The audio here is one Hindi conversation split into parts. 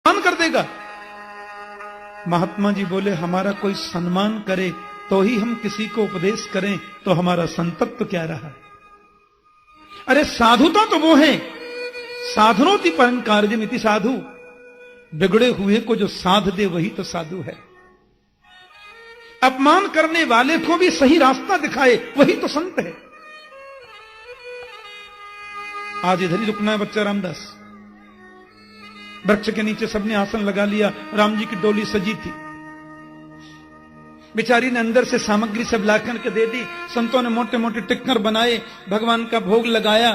सम्मान कर देगा। महात्मा जी बोले हमारा कोई सम्मान करे तो ही हम किसी को उपदेश करें, तो हमारा संतत्व क्या रहा। अरे साधुता तो वो है, साधनोति परं कार्यमिति साधु, बिगड़े हुए को जो साध दे वही तो साधु है। अपमान करने वाले को भी सही रास्ता दिखाए वही तो संत है। आज इधर ही रुकना है बच्चा रामदास। वृक्ष के नीचे सबने आसन लगा लिया, राम जी की डोली सजी थी, बेचारी ने अंदर से सामग्री सब ला करके दे दी। संतों ने मोटे मोटे टिक्कर बनाए, भगवान का भोग लगाया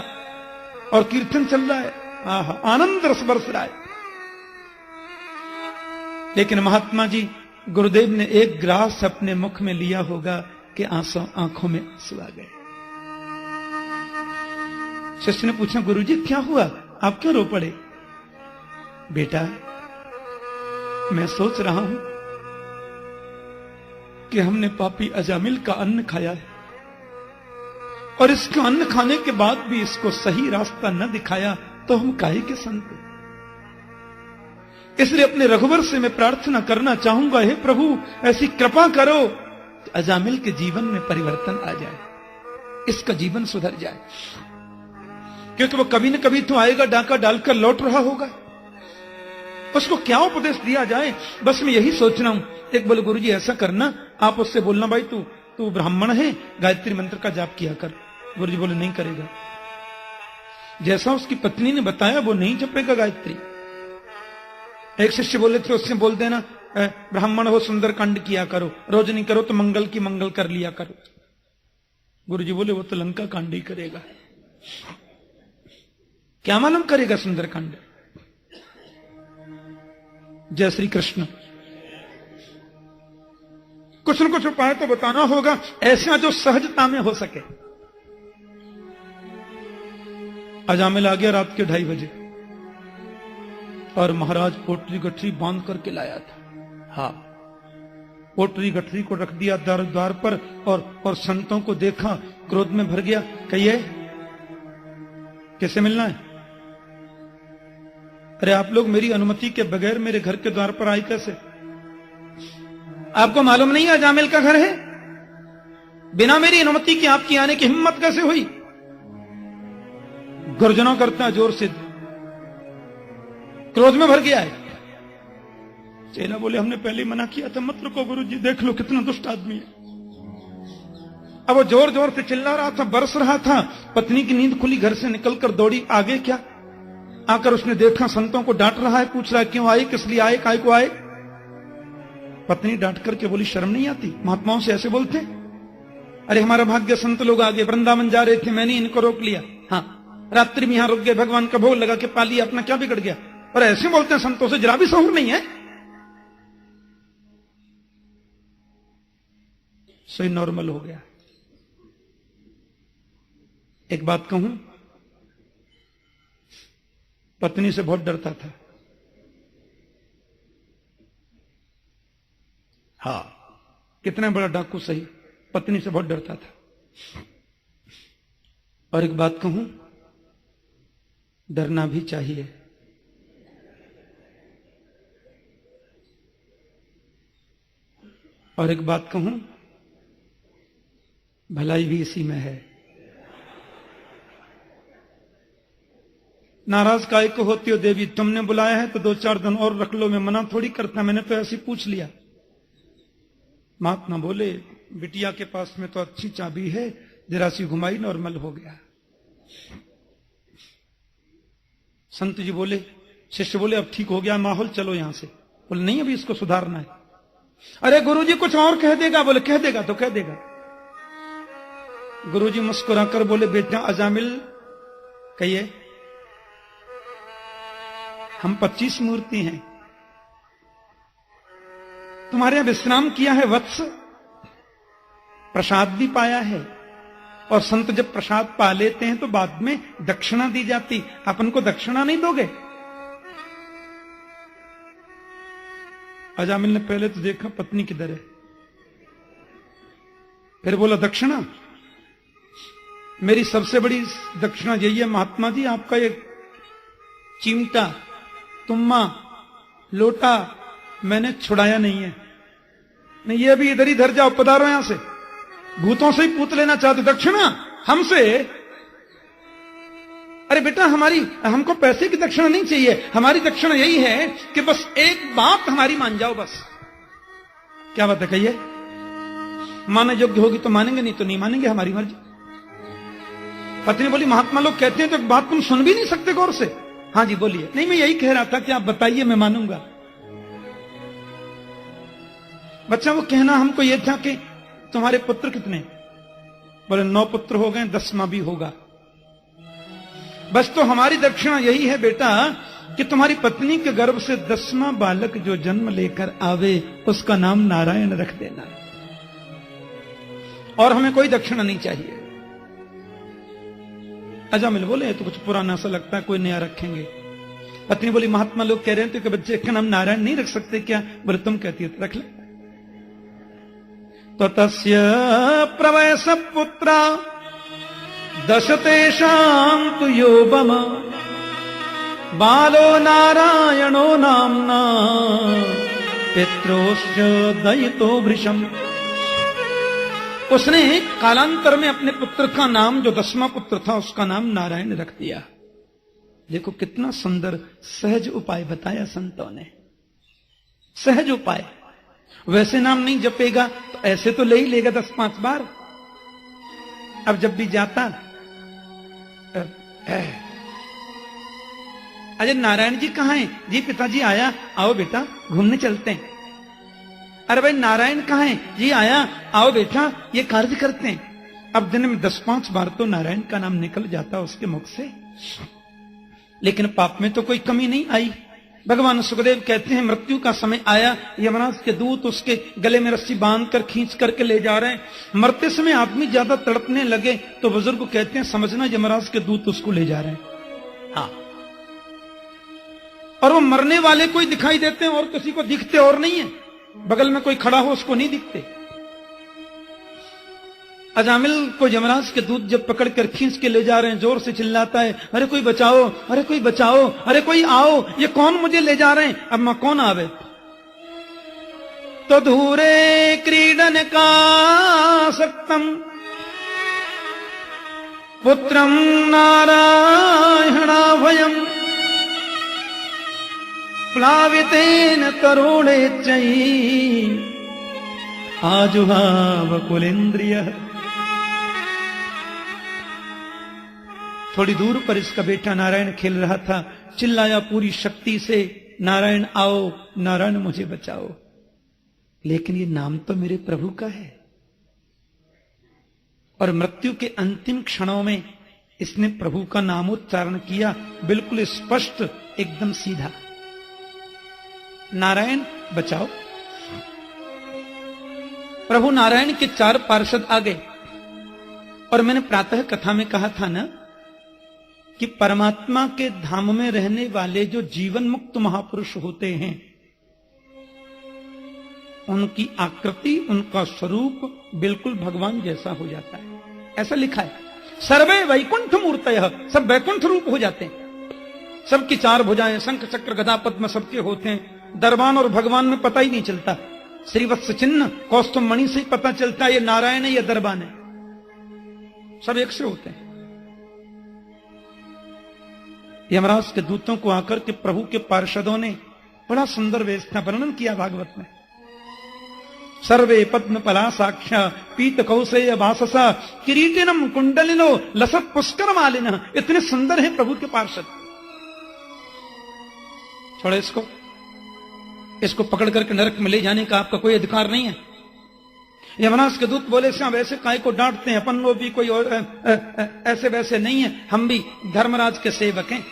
और कीर्तन चल रहा है। आहा, आनंद रस बरस रहा है। लेकिन महात्मा जी गुरुदेव ने एक ग्रास अपने मुख में लिया होगा कि आंखों में आंसू आ गए। शिष्य ने पूछा, गुरुजी क्या हुआ, आप क्यों रो पड़े। बेटा मैं सोच रहा हूं कि हमने पापी अजामिल का अन्न खाया है और इसका अन्न खाने के बाद भी इसको सही रास्ता न दिखाया, तो हम काहे के संत। इसलिए अपने रघुवर से मैं प्रार्थना करना चाहूंगा, हे प्रभु ऐसी कृपा करो कि अजामिल के जीवन में परिवर्तन आ जाए, इसका जीवन सुधर जाए। क्योंकि वो कभी न कभी तो आएगा, डाका डालकर लौट रहा होगा, उसको क्या उपदेश दिया जाए। बस मैं यही सोच रहा हूं। एक बोले, गुरुजी ऐसा करना, आप उससे बोलना भाई तू ब्राह्मण है, गायत्री मंत्र का जाप किया कर। गुरुजी बोले नहीं करेगा। जैसा उसकी पत्नी ने बताया वो नहीं जपेगा गायत्री। एक शिष्य बोले थे, उससे बोल देना ब्राह्मण हो सुंदर कांड किया करो, रोज नहीं करो तो मंगल की मंगल कर लिया करो। गुरुजी बोले वो तो लंका कांड ही करेगा, क्या मालूम करेगा सुंदर कांड। जय श्री कृष्ण। कुछ न कुछ उपाय तो बताना होगा ऐसा जो सहजता में हो सके। अजामिल आ गया रात के 2:30 बजे और महाराज पोटली गठरी बांध करके लाया था। हाँ, पोटली गठरी को रख दिया द्वार पर और संतों को देखा, क्रोध में भर गया। कहिए कैसे मिलना है। अरे आप लोग मेरी अनुमति के बगैर मेरे घर के द्वार पर आए कैसे। आपको मालूम नहीं है अजामिल का घर है। बिना मेरी अनुमति के आपकी आने की हिम्मत कैसे हुई। गर्जना करता है जोर से, क्रोध में भर गया है। चेला बोले हमने पहले मना किया था, मत रुको गुरुजी, देख लो कितना दुष्ट आदमी है। अब वो जोर जोर से चिल्ला रहा था, बरस रहा था। पत्नी की नींद खुली, घर से निकलकर दौड़ी। आगे क्या, आकर उसने देखा संतों को डांट रहा है, पूछ रहा है क्यों आए, किस लिए आए, काय को आए। पत्नी डांट करके बोली शर्म नहीं आती, महात्माओं से ऐसे बोलते। अरे हमारा भाग्य संत लोग आगे वृंदावन जा रहे थे, मैंने इनको रोक लिया। हाँ, रात्रि में यहां रुक गए, भगवान का भोग लगा के पा लिया, अपना क्या बिगड़ गया। और ऐसे बोलते हैं संतों से, जरा भी सहूर नहीं है। सही नॉर्मल हो गया। एक बात कहूं, पत्नी से बहुत डरता था। हाँ, कितना बड़ा डाकू सही, पत्नी से बहुत डरता था। और एक बात कहूं, डरना भी चाहिए। और एक बात कहूं, भलाई भी इसी में है। नाराज काय को होती हो देवी, तुमने बुलाया है तो 2-4 दिन और रख लो, मैं मना थोड़ी करता, मैंने तो ऐसे पूछ लिया। महात्मा बोले बिटिया के पास में तो अच्छी चाबी है, जरा सी घुमाई नॉर्मल हो गया। संत जी बोले, शिष्य बोले अब ठीक हो गया माहौल, चलो यहां से। बोले नहीं अभी इसको सुधारना है। अरे गुरुजी कुछ और कह देगा। बोले कह देगा तो कह देगा। गुरुजी मुस्कुराकर बोले बेटा अजामिल, कहिए। हम 25 मूर्ति हैं, तुम्हारे यहां विश्राम किया है वत्स, प्रसाद भी पाया है। और संत जब प्रसाद पा लेते हैं तो बाद में दक्षिणा दी जाती, अपन को दक्षिणा नहीं दोगे। अजामिल ने पहले तो देखा पत्नी किधर है, फिर बोला दक्षिणा। मेरी सबसे बड़ी दक्षिणा यही है महात्मा जी, आपका एक चिमटा, तुम्मा लोटा मैंने छुड़ाया नहीं है। नहीं, ये अभी इधर ही धर जाओ, पधारो यहां से। भूतों से ही पूत लेना चाहते दक्षिणा हमसे? अरे बेटा, हमको पैसे की दक्षिणा नहीं चाहिए। हमारी दक्षिणा यही है कि बस एक बात हमारी मान जाओ, बस। क्या बात है, कहिए। मानने योग्य होगी तो मानेंगे, नहीं तो नहीं मानेंगे, हमारी मर्जी। पत्नी बोली, महात्मा लोग कहते हैं तो बात तुम सुन भी नहीं सकते गौर से। हाँ जी बोलिए। नहीं, मैं यही कह रहा था कि आप बताइए, मैं मानूंगा। बच्चा, वो कहना हमको यह था कि तुम्हारे पुत्र कितने? बोले 9 पुत्र हो गए, 10वां भी होगा। बस तो हमारी दक्षिणा यही है बेटा कि तुम्हारी पत्नी के गर्भ से 10वां बालक जो जन्म लेकर आवे उसका नाम नारायण रख देना, और हमें कोई दक्षिणा नहीं चाहिए। अजामिल बोले, ये तो कुछ पुराना सा लगता है, कोई नया रखेंगे। पत्नी बोली, महात्मा लोग कह रहे हैं तो कि बच्चे का नाम नारायण नहीं रख सकते क्या? बोले, तुम कहती हो तो रख ले। तो तस्य प्रवयस पुत्रा 10 तेषां तु योबम बालो नारायणो नाम्ना पित्रोश्च दयितो वृषम। उसने कालांतर में अपने पुत्र का नाम, जो 10वां पुत्र था, उसका नाम नारायण रख दिया। देखो कितना सुंदर सहज उपाय बताया संतों ने। सहज उपाय। वैसे नाम नहीं जपेगा तो ऐसे तो ले ही लेगा 10-5 बार। अब जब भी जाता, अजय नारायण जी कहां हैं? जी पिताजी आया। आओ बेटा घूमने चलते हैं। अरे भाई नारायण कहां हैं? जी आया। आओ बेटा ये कार्य करते हैं। अब दिन में 10-5 बार तो नारायण का नाम निकल जाता उसके मुख से, लेकिन पाप में तो कोई कमी नहीं आई। भगवान सुखदेव कहते हैं, मृत्यु का समय आया, यमराज के दूत उसके गले में रस्सी बांधकर खींच करके ले जा रहे हैं। मरते समय आदमी ज्यादा तड़पने लगे तो बुजुर्ग कहते हैं, समझना यमराज के दूत उसको ले जा रहे हैं। हाँ, और वो मरने वाले कोई दिखाई देते हैं और किसी को दिखते और नहीं है। बगल में कोई खड़ा हो उसको नहीं दिखते। अजामिल को यमराज के दूत जब पकड़कर खींच के ले जा रहे हैं, जोर से चिल्लाता है, अरे कोई बचाओ, अरे कोई बचाओ, अरे कोई आओ, ये कौन मुझे ले जा रहे हैं? अब मैं कौन आवे? तो धूरे क्रीडन का सक्तम पुत्रम नारायणा भयम प्लावितेन तरुणे चई आजुहाव कुलेन्द्रिय। थोड़ी दूर पर इसका बेटा नारायण खेल रहा था। चिल्लाया पूरी शक्ति से, नारायण आओ, नारायण मुझे बचाओ। लेकिन ये नाम तो मेरे प्रभु का है। और मृत्यु के अंतिम क्षणों में इसने प्रभु का नामोच्चारण किया, बिल्कुल स्पष्ट, एकदम सीधा, नारायण बचाओ। प्रभु नारायण के 4 पार्षद आ गए। और मैंने प्रातः कथा में कहा था ना कि परमात्मा के धाम में रहने वाले जो जीवन मुक्त महापुरुष होते हैं, उनकी आकृति, उनका स्वरूप बिल्कुल भगवान जैसा हो जाता है। ऐसा लिखा है, सर्वे वैकुंठ मूर्तयः, सब वैकुंठ रूप हो जाते हैं। सबकी 4 भुजाएं, शंख चक्र गदा पद्म सबके होते हैं। दरबान और भगवान में पता ही नहीं चलता। श्रीवत्स चिन्ह कौस्तुभ मणि से ही पता चलता है ये नारायण है, ये दरबान है। सब एक से होते हैं। यमराज के दूतों को आकर के प्रभु के पार्षदों ने बड़ा सुंदर व्यवस्था वर्णन किया भागवत में। सर्वे पद्म पला साक्ष्या पीत कौशेय वाससा किरीटिनम कुंडलिनो लसत पुष्कर मालिन। इतने सुंदर है प्रभु के पार्षद। छोड़ो इसको पकड़ करके नरक में ले जाने का आपका कोई अधिकार नहीं है। यमराज के दूत बोले, श्याम वैसे काय को डांटते हैं, अपन लोग भी कोई और ऐसे वैसे नहीं है, हम भी धर्मराज के सेवक हैं।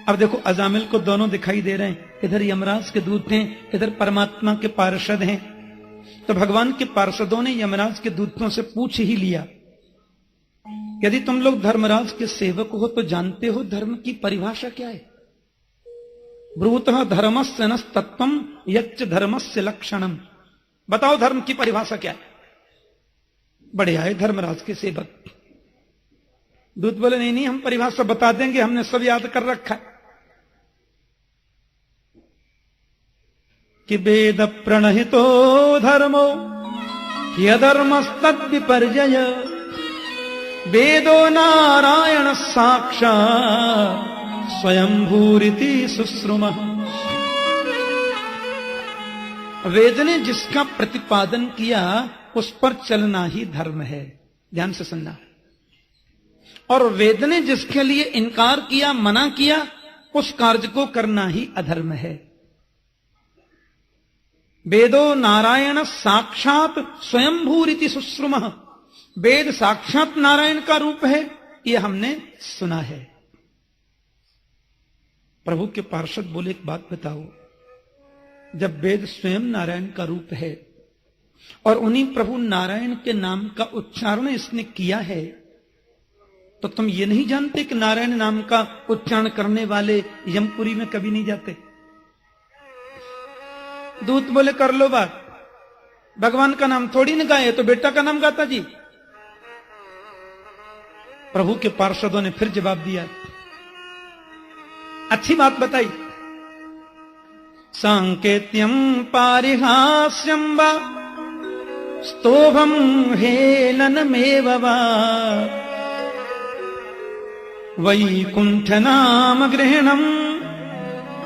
अब देखो अजामिल को दोनों दिखाई दे रहे हैं, इधर यमराज के दूत हैं, इधर परमात्मा के पार्षद हैं। तो भगवान के पार्षदों ने यमराज के दूतों से पूछ ही लिया, यदि तुम लोग धर्मराज के सेवक हो तो जानते हो धर्म की परिभाषा क्या है? ब्रूतः धर्मस्य नस्तत्वम यच्च धर्मस्य लक्षणम। बताओ धर्म की परिभाषा क्या है? बड़े आए धर्मराज के सेवक। दूत बोले, नहीं हम परिभाषा बता देंगे, हमने सब याद कर रखा है। कि वेद प्रणहितो धर्मो यधर्मस्तद विपर्जय वेदो नारायण साक्षात् स्वयंभूरिति सुश्रुमः। वेद ने जिसका प्रतिपादन किया उस पर चलना ही धर्म है। ध्यान से सुनना। और वेद ने जिसके लिए इनकार किया, मना किया, उस कार्य को करना ही अधर्म है। वेदो नारायण साक्षात स्वयंभूरिति सुश्रुमः। वेद साक्षात नारायण का रूप है, यह हमने सुना है। प्रभु के पार्षद बोले, एक बात बताओ, जब वेद स्वयं नारायण का रूप है और उन्हीं प्रभु नारायण के नाम का उच्चारण इसने किया है, तो तुम ये नहीं जानते कि नारायण नाम का उच्चारण करने वाले यमपुरी में कभी नहीं जाते? दूत बोले, कर लो बात, भगवान का नाम थोड़ी न गाए, तो बेटा का नाम गाता जी। प्रभु के पार्षदों ने फिर जवाब दिया, अच्छी बात बताई। सांकेत्यम पारिहास्यम वा स्तोभम हेलनमेव वा वैकुंठ नाम गृहणम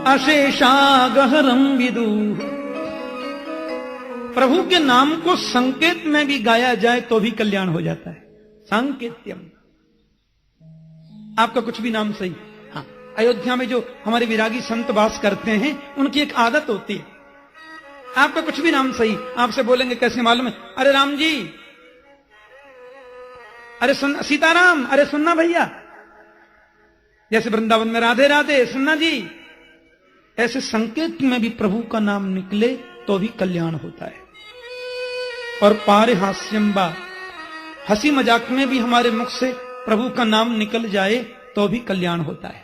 अशेषागहरम विदु। प्रभु के नाम को संकेत में भी गाया जाए तो भी कल्याण हो जाता है। सांकेत्यम, आपका कुछ भी नाम सही। हाँ, अयोध्या में जो हमारे विरागी संत वास करते हैं, उनकी एक आदत होती है, आपका कुछ भी नाम सही, आपसे बोलेंगे कैसे मालूम है? अरे राम जी, अरे सुन, सीताराम, अरे सुनना भैया। जैसे वृंदावन में राधे राधे, सुनना जी। ऐसे संकेत में भी प्रभु का नाम निकले तो भी कल्याण होता है। और पारिहास्यम बा, हंसी मजाक में भी हमारे मुख से प्रभु का नाम निकल जाए तो भी कल्याण होता है।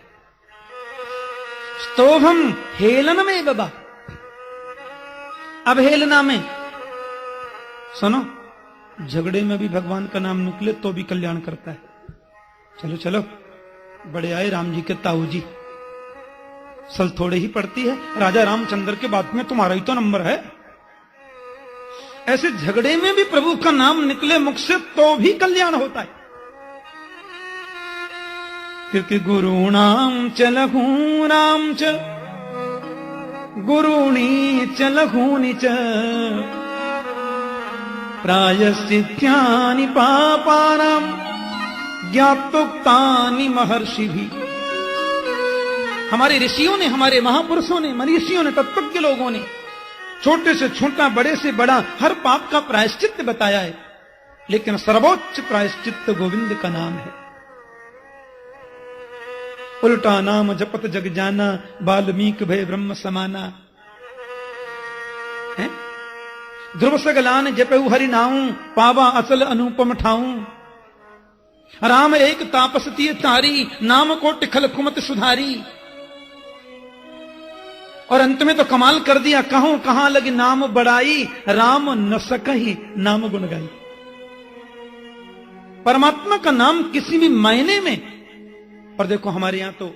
स्तोभम हेलन में बाबा, अब हेलना में सुनो, झगड़े में भी भगवान का नाम निकले तो भी कल्याण करता है। चलो चलो, बड़े आए राम जी के ताऊ जी, सल थोड़े ही पड़ती है, राजा रामचंद्र के बाद में तुम्हारा ही तो नंबर है। ऐसे झगड़े में भी प्रभु का नाम निकले मुख से तो भी कल्याण होता है। क्योंकि गुरुणाम च लघूनाम च गुरुणी च लघूनि च प्रायश्चित्यानि पापानां ज्ञातोक्तानि महर्षि भी। हमारे ऋषियों ने, हमारे महापुरुषों ने, मनीषियों ने, तत्वज्ञ लोगों ने छोटे से छोटा, बड़े से बड़ा हर पाप का प्रायश्चित्त बताया है, लेकिन सर्वोच्च प्रायश्चित्त गोविंद का नाम है। उल्टा नाम जपत जग जाना, वाल्मीकि भय ब्रह्म समाना। ध्रुव सगलान जपहु हरि नाऊ, पावा असल अनुपम ठाऊ। राम एक तापस तिय तारी, नाम को टिखल कुमत सुधारी। और अंत में तो कमाल कर दिया, कहूं कहां लगी नाम बड़ाई, राम न सकहि नाम गुण गाई। परमात्मा का नाम किसी भी मायने में। और देखो हमारे यहां तो,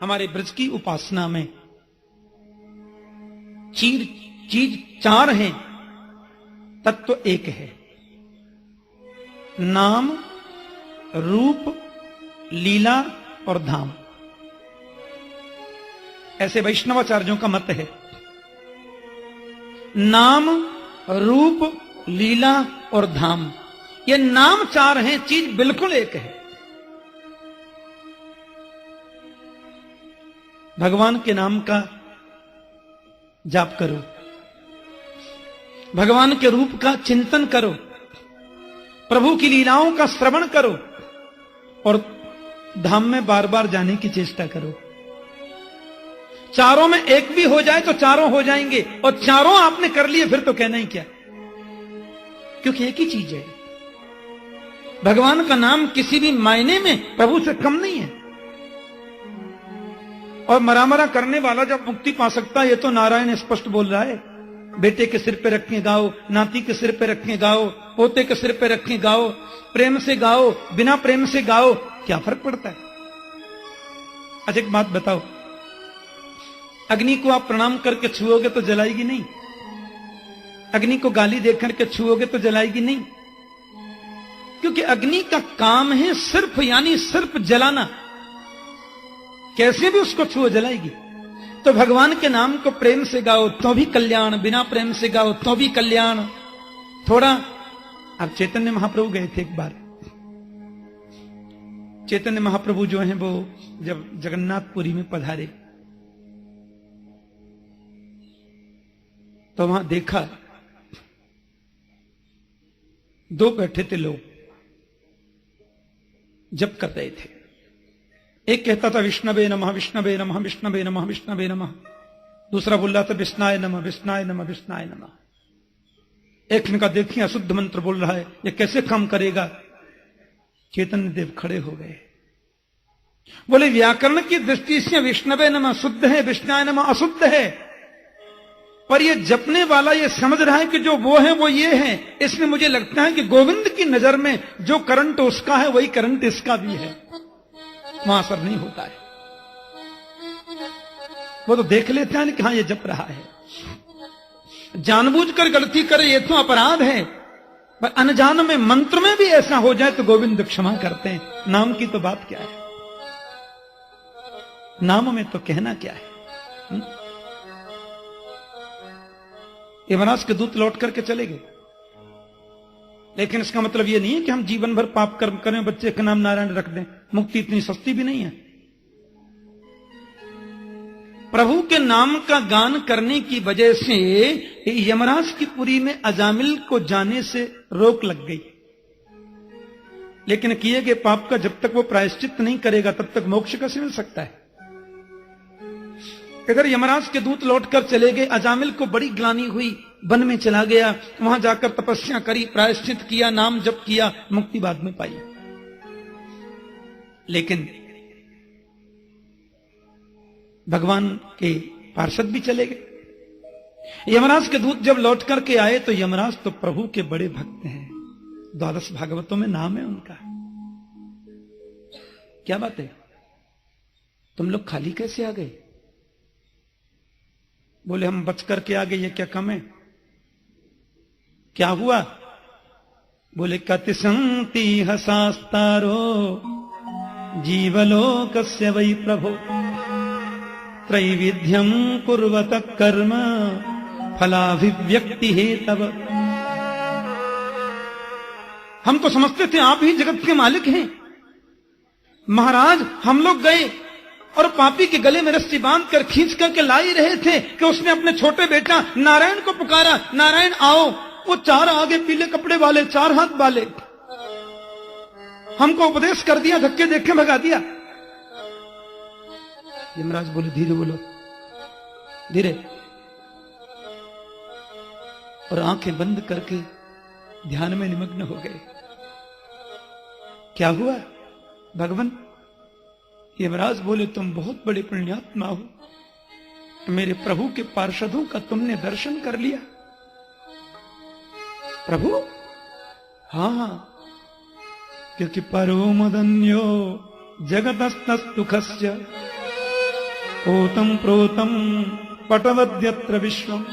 हमारे ब्रज की उपासना में चीज चार हैं, तत्व एक है। नाम, रूप, लीला और धाम। ऐसे वैष्णवाचार्यों का मत है। नाम, रूप, लीला और धाम, ये नाम चार हैं, चीज बिल्कुल एक है। भगवान के नाम का जाप करो, भगवान के रूप का चिंतन करो, प्रभु की लीलाओं का श्रवण करो और धाम में बार बार जाने की चेष्टा करो। चारों में एक भी हो जाए तो चारों हो जाएंगे, और चारों आपने कर लिए फिर तो कहना ही क्या, क्योंकि एक ही चीज है। भगवान का नाम किसी भी मायने में प्रभु से कम नहीं है। और मरा करने वाला जब मुक्ति पा सकता है, ये तो नारायण स्पष्ट बोल रहा है। बेटे के सिर पे रखें गाओ, नाती के सिर पे रखें गाओ, पोते के सिर पे रखें गाओ, प्रेम से गाओ, बिना प्रेम से गाओ, क्या फर्क पड़ता है? अच्छा एक बात बताओ, अग्नि को आप प्रणाम करके छुओगे तो जलाएगी नहीं, अग्नि को गाली देकर के छुओगे तो जलाएगी नहीं, क्योंकि अग्नि का काम है सिर्फ यानी सिर्फ जलाना, कैसे भी उसको छुओ जलाएगी। तो भगवान के नाम को प्रेम से गाओ तो भी कल्याण, बिना प्रेम से गाओ तो भी कल्याण। थोड़ा आप चैतन्य महाप्रभु गए थे एक बार, चैतन्य महाप्रभु जो हैं वो जब जगन्नाथपुरी में पधारे तो वहां देखा दो बैठे थे लोग, जप कर रहे थे। एक कहता था विष्णवे नमः विष्णवे नमः विष्णवे नमः विष्णवे नमः, दूसरा बोल रहा था विष्णाय नमः विष्णाय नमः विष्णाय नमः। एक ने कहा देखिए अशुद्ध मंत्र बोल रहा है, ये कैसे काम करेगा। चैतन्य देव खड़े हो गए, बोले व्याकरण की दृष्टि से विष्णवे नमः शुद्ध है, विष्णाय नमः अशुद्ध है, पर ये जपने वाला ये समझ रहा है कि जो वो है वो ये है, इसलिए मुझे लगता है कि गोविंद की नजर में जो करंट उसका है वही करंट इसका भी है, वहां असर नहीं होता है। वो तो देख लेते हैं कि हाँ ये जप रहा है। जानबूझकर गलती करे ये तो अपराध है, पर अनजान में मंत्र में भी ऐसा हो जाए तो गोविंद क्षमा करते हैं। नाम की तो बात क्या है, नाम में तो कहना क्या है। यमराज के दूत लौट करके चले गए, लेकिन इसका मतलब यह नहीं है कि हम जीवन भर पाप कर्म करें, बच्चे का नाम नारायण रख दें। मुक्ति इतनी सस्ती भी नहीं है। प्रभु के नाम का गान करने की वजह से यमराज की पुरी में अजामिल को जाने से रोक लग गई, लेकिन किए गए पाप का जब तक वो प्रायश्चित नहीं करेगा तब तक मोक्ष कैसे मिल सकता है। इधर यमराज के दूत लौटकर चले गए, अजामिल को बड़ी ग्लानि हुई, वन में चला गया, वहां जाकर तपस्या करी, प्रायश्चित किया, नाम जप किया, मुक्ति बाद में पाई। लेकिन भगवान के पार्षद भी चले गए। यमराज के दूत जब लौट करके आए तो यमराज तो प्रभु के बड़े भक्त हैं, 12 भागवतों में नाम है उनका। क्या बात है, तुम लोग खाली कैसे आ गए? बोले हम बच करके आ गए, ये क्या कम है? क्या हुआ? बोले कतिसंति हसास्तारो जीवलोकस्य वै प्रभो त्रैविध्यम कुर्वत कर्म फलाभिव्यक्ति हेतव। हम तो समझते थे आप ही जगत के मालिक हैं महाराज। हम लोग गए और पापी के गले में रस्सी बांध कर खींच करके ला ही रहे थे कि उसने अपने छोटे बेटा नारायण को पुकारा, नारायण आओ। वो 4 आगे पीले कपड़े वाले, 4 हाथ वाले, हमको उपदेश कर दिया, धक्के देखे भगा दिया। यमराज बोले धीरे बोलो, धीरे, और आंखें बंद करके ध्यान में निमग्न हो गए। क्या हुआ भगवान? यमराज बोले तुम बहुत बड़े पुण्यात्मा हो, मेरे प्रभु के पार्षदों का तुमने दर्शन कर लिया। प्रभु? हाँ हाँ, क्योंकि परो मदन्यो जगतस्तुखस्य ओतम प्रोतम पटवद्यत्र विश्वम।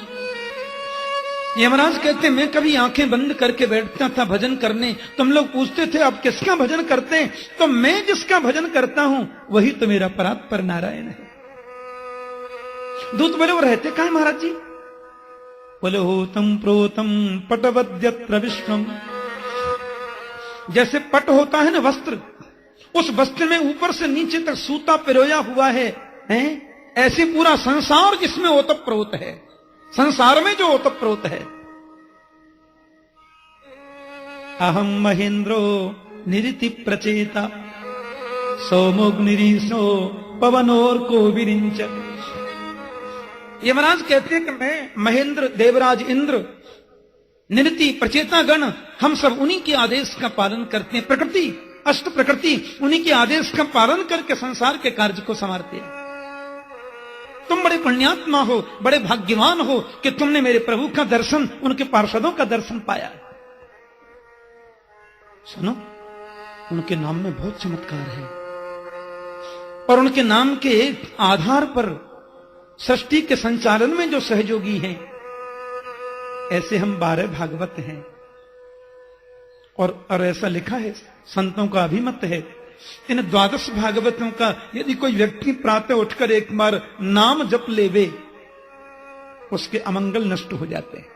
यमराज कहते मैं कभी आंखें बंद करके बैठता था भजन करने, तुम लोग पूछते थे आप किसका भजन करते हैं, तो मैं जिसका भजन करता हूं वही तो मेरा परात्पर नारायण है। दूत बोले वो रहते कहां महाराज जी? बोले होतम प्रोतम पटवद्यत्र विश्वम। जैसे पट होता है ना वस्त्र, उस वस्त्र में ऊपर से नीचे तक सूता पिरोया हुआ है, ऐसे पूरा संसार जिसमें ओतप्रोत है, संसार में जो ओतप्रोत है। अहम महेंद्रो निरिति प्रचेता सोमोग्निरीशो पवनोर को विरिंच। यमराज कहते हैं कि मैं महेंद्र, देवराज इंद्र, निरति प्रचेता गण, हम सब उन्हीं के आदेश का पालन करते हैं। प्रकृति, अष्ट प्रकृति उन्हीं के आदेश का पालन करके संसार के कार्य को संवारते हैं। तुम बड़े पुण्यात्मा हो, बड़े भाग्यवान हो कि तुमने मेरे प्रभु का दर्शन, उनके पार्षदों का दर्शन पाया। सुनो, उनके नाम में बहुत चमत्कार है, और उनके नाम के आधार पर सृष्टि के संचालन में जो सहयोगी हैं, ऐसे हम 12 भागवत हैं। और ऐसा लिखा है, संतों का अभिमत है, इन 12 भागवतों का यदि कोई व्यक्ति प्रातः उठकर एक बार नाम जप लेवे, उसके अमंगल नष्ट हो जाते हैं।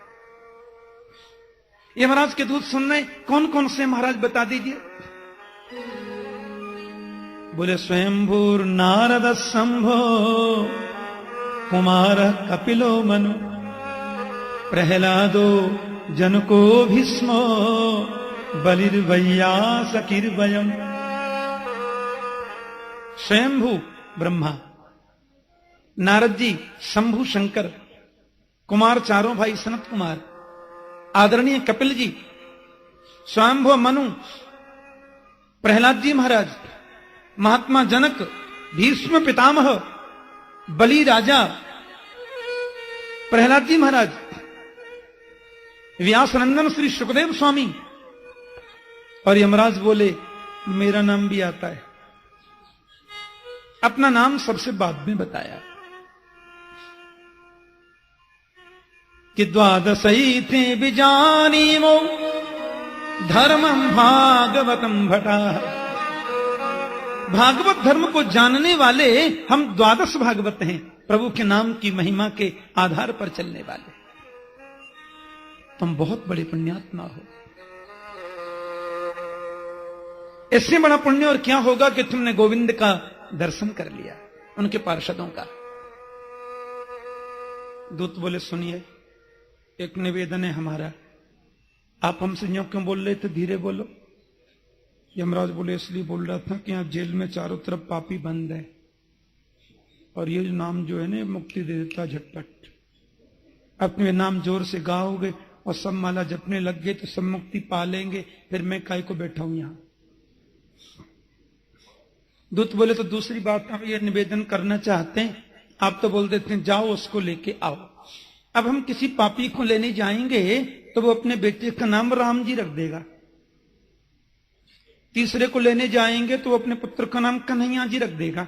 ये महाराज के दूत सुनने कौन कौन से महाराज बता दीजिए। बोले स्वयंभूर नारद शंभो कुमार कपिलो मनु प्रहलादो जनको भीष्मो बलिर्वैयासकिर्वयम्। स्वयंभू ब्रह्मा, नारद जी, शंभु शंकर, कुमार चारों भाई सनत कुमार, आदरणीय कपिल जी, स्वयंभू मनु, प्रहलाद जी महाराज, महात्मा जनक, भीष्म पितामह, बलि राजा, प्रहलाद जी महाराज, व्यासनंदन श्री सुखदेव स्वामी। और यमराज बोले मेरा नाम भी आता है। अपना नाम सबसे बाद में बताया कि द्वादशई थे बिजानीमो धर्मम भागवतम भटा। भागवत धर्म को जानने वाले हम 12 भागवत हैं, प्रभु के नाम की महिमा के आधार पर चलने वाले। तुम बहुत बड़े पुण्यात्मा हो। इससे बड़ा पुण्य और क्या होगा कि तुमने गोविंद का दर्शन कर लिया, उनके पार्षदों का। दूत बोले सुनिए, एक निवेदन है हमारा। आप हमसे यूं क्यों बोल रहे थे, धीरे बोलो। यमराज बोले इसलिए बोल रहा था कि यहां जेल में चारों तरफ पापी बंद है, और ये नाम जो है ना मुक्ति दे देता झटपट। अपने नाम जोर से गाओगे और सब माला जपने लग गए तो सब मुक्ति पा लेंगे, फिर मैं काय को बैठा हूं यहां। दूत बोले तो दूसरी बात हम ये निवेदन करना चाहते हैं। आप तो बोल देते हैं जाओ उसको लेके आओ। अब हम किसी पापी को लेने जाएंगे तो वो अपने बेटे का नाम राम जी रख देगा। तीसरे को लेने जाएंगे तो वो अपने पुत्र का नाम कन्हैया जी रख देगा।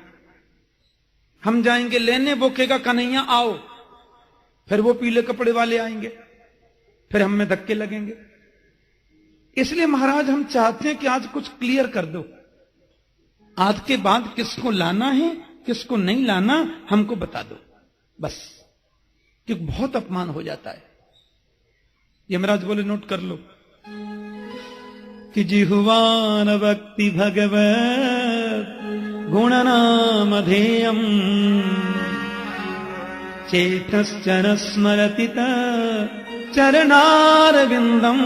हम जाएंगे लेने, वो कहेगा कन्हैया आओ, फिर वो पीले कपड़े वाले आएंगे, फिर हम में धक्के लगेंगे। इसलिए महाराज हम चाहते हैं कि आज कुछ क्लियर कर दो। आज के बाद किसको लाना है किसको नहीं लाना हमको बता दो बस, क्योंकि बहुत अपमान हो जाता है। यमराज बोले नोट कर लो कि जिह्वान भक्ति भगवत गुणनामधेयम चेतश्चन स्मरति चरणारविंदम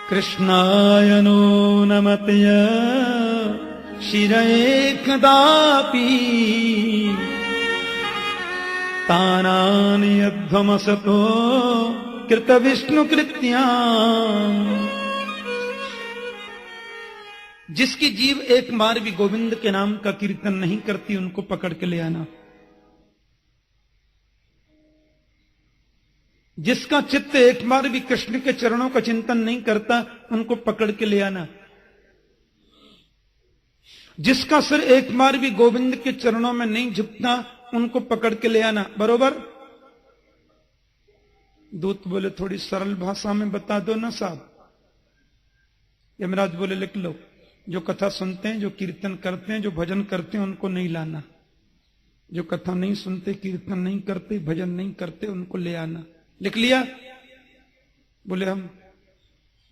कृष्णाय नो नमतय शिरये कदापि तानानि यध्वमसतो कृत विष्णु कृत्याम्। जिसकी जीव एक बार भी गोविंद के नाम का कीर्तन नहीं करती उनको पकड़ के ले आना। जिसका चित्त एक बार भी कृष्ण के चरणों का चिंतन नहीं करता उनको पकड़ के ले आना। जिसका सिर एक बार भी गोविंद के चरणों में नहीं झुकता उनको पकड़ के ले आना। बरोबर? दूत बोले थोड़ी सरल भाषा में बता दो ना साहब। यमराज बोले लिख लो, जो कथा सुनते हैं, जो कीर्तन करते हैं, जो भजन करते हैं उनको नहीं लाना। जो कथा नहीं सुनते, कीर्तन नहीं करते, भजन नहीं करते उनको ले आना। लिख लिया? बोले हम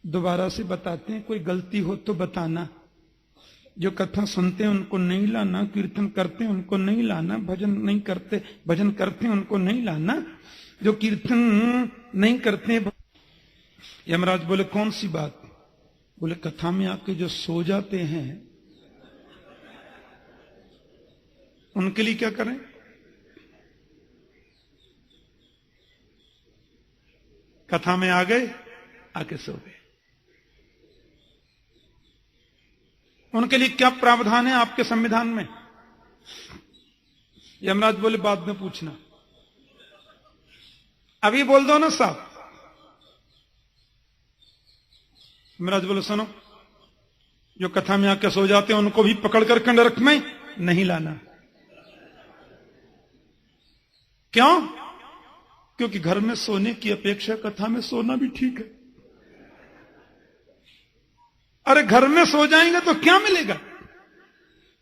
दोबारा से बताते हैं, कोई गलती हो तो बताना। जो कथा सुनते हैं उनको नहीं लाना, कीर्तन करते हैं उनको नहीं लाना, भजन नहीं करते भजन करते हैं उनको नहीं लाना, जो कीर्तन नहीं करते। यमराज बोले कौन सी बात? बोले कथा में आके जो सो जाते हैं उनके लिए क्या करें? कथा में आ गए, आके सो गए, उनके लिए क्या प्रावधान है आपके संविधान में? यमराज बोले बाद में पूछना, अभी बोल दो ना साहब। यमराज बोले सुनो, जो कथा में आके सो जाते हैं उनको भी पकड़ कर नरक में नहीं लाना। क्यों? क्योंकि घर में सोने की अपेक्षा कथा में सोना भी ठीक है। अरे घर में सो जाएंगे तो क्या मिलेगा?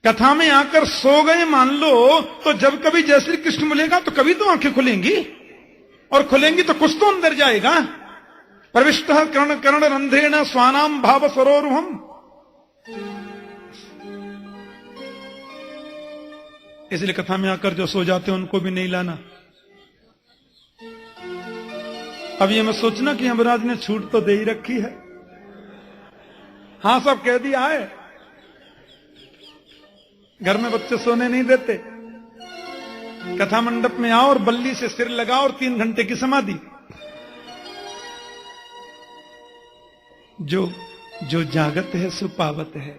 कथा में आकर सो गए मान लो, तो जब कभी जय श्री कृष्ण मिलेगा तो कभी तो आंखें खुलेंगी, और खुलेंगी तो कुछ तो अंदर जाएगा। प्रविष्ट कर्ण कर्ण रंध्रेण स्वानाम भाव सरोरुहम। इसलिए कथा में आकर जो सो जाते हैं उनको भी नहीं लाना। अब ये मैं सोचना कि यमराज ने छूट तो दे ही रखी है। हां सब कह दिया है, घर में बच्चे सोने नहीं देते, कथा मंडप में आओ और बल्ली से सिर लगाओ और 3 घंटे की समाधि। जो जागत है सो पावत है।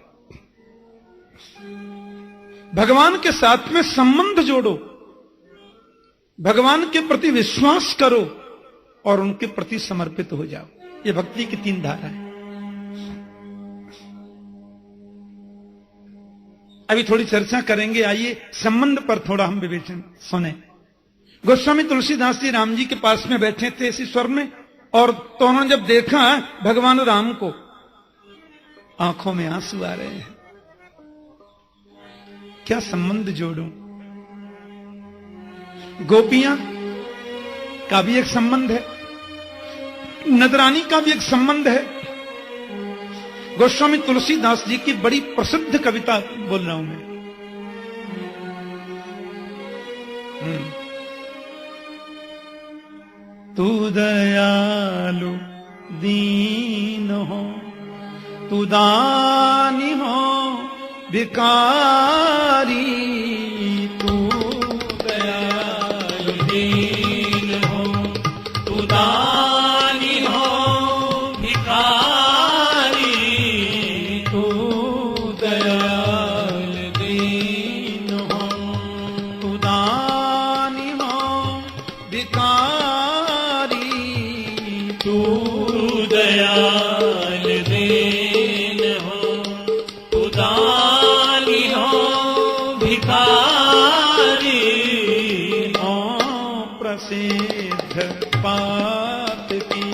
भगवान के साथ में संबंध जोड़ो, भगवान के प्रति विश्वास करो और उनके प्रति समर्पित हो जाओ। ये भक्ति की 3 धारा है। अभी थोड़ी चर्चा करेंगे, आइए संबंध पर थोड़ा हम विवेचन सुने। गोस्वामी तुलसीदास जी राम जी के पास में बैठे थे इसी स्वर में, और तो उन्होंने जब देखा भगवान राम को, आंखों में आंसू आ रहे हैं। क्या संबंध जोड़ूं? गोपियां का भी एक संबंध है, नदरानी का भी एक संबंध है। गोस्वामी तुलसीदास जी की बड़ी प्रसिद्ध कविता बोल रहा हूं मैं। तू दयालु दीन हो, तू दानी हो भिखारी। तू दयालु दीन हो, तू दानी हो भिखारी। तू दयालु दीन हो, तू दानी हो भिखारी। तू दयाल दीन हो, तू दानी हो भिखारी। हो प्रसिद्ध पाप की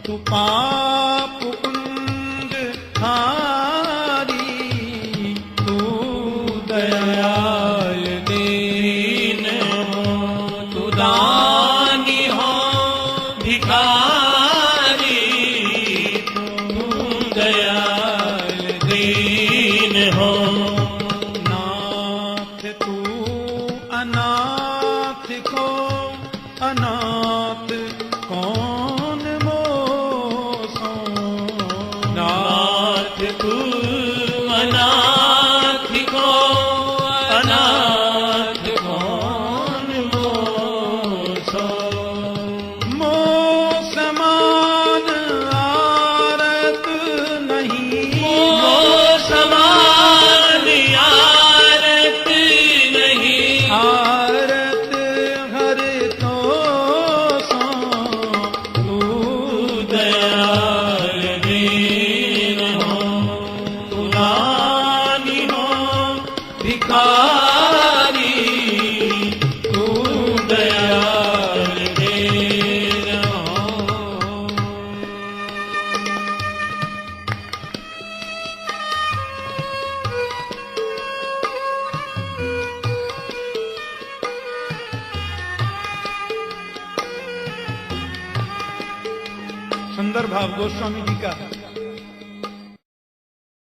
तू पाप कुंड हारी। तू दयाल दीन हो, तू दानी हो भिखारी। तू दयाल दीन हो। नाथ तू अनाथ को, अनाथ कौन मोसो। नाथ तू अनाथ को, अनाथ कौन मोसो। मो समान आरत नहीं, मो समान आरत नहीं। आरत हर तो सो। तू दयाल दीन हो, तू दानी हो भिखारी। तू दयाल दीन हो। सुंदर भाव गोस्वामी जी का।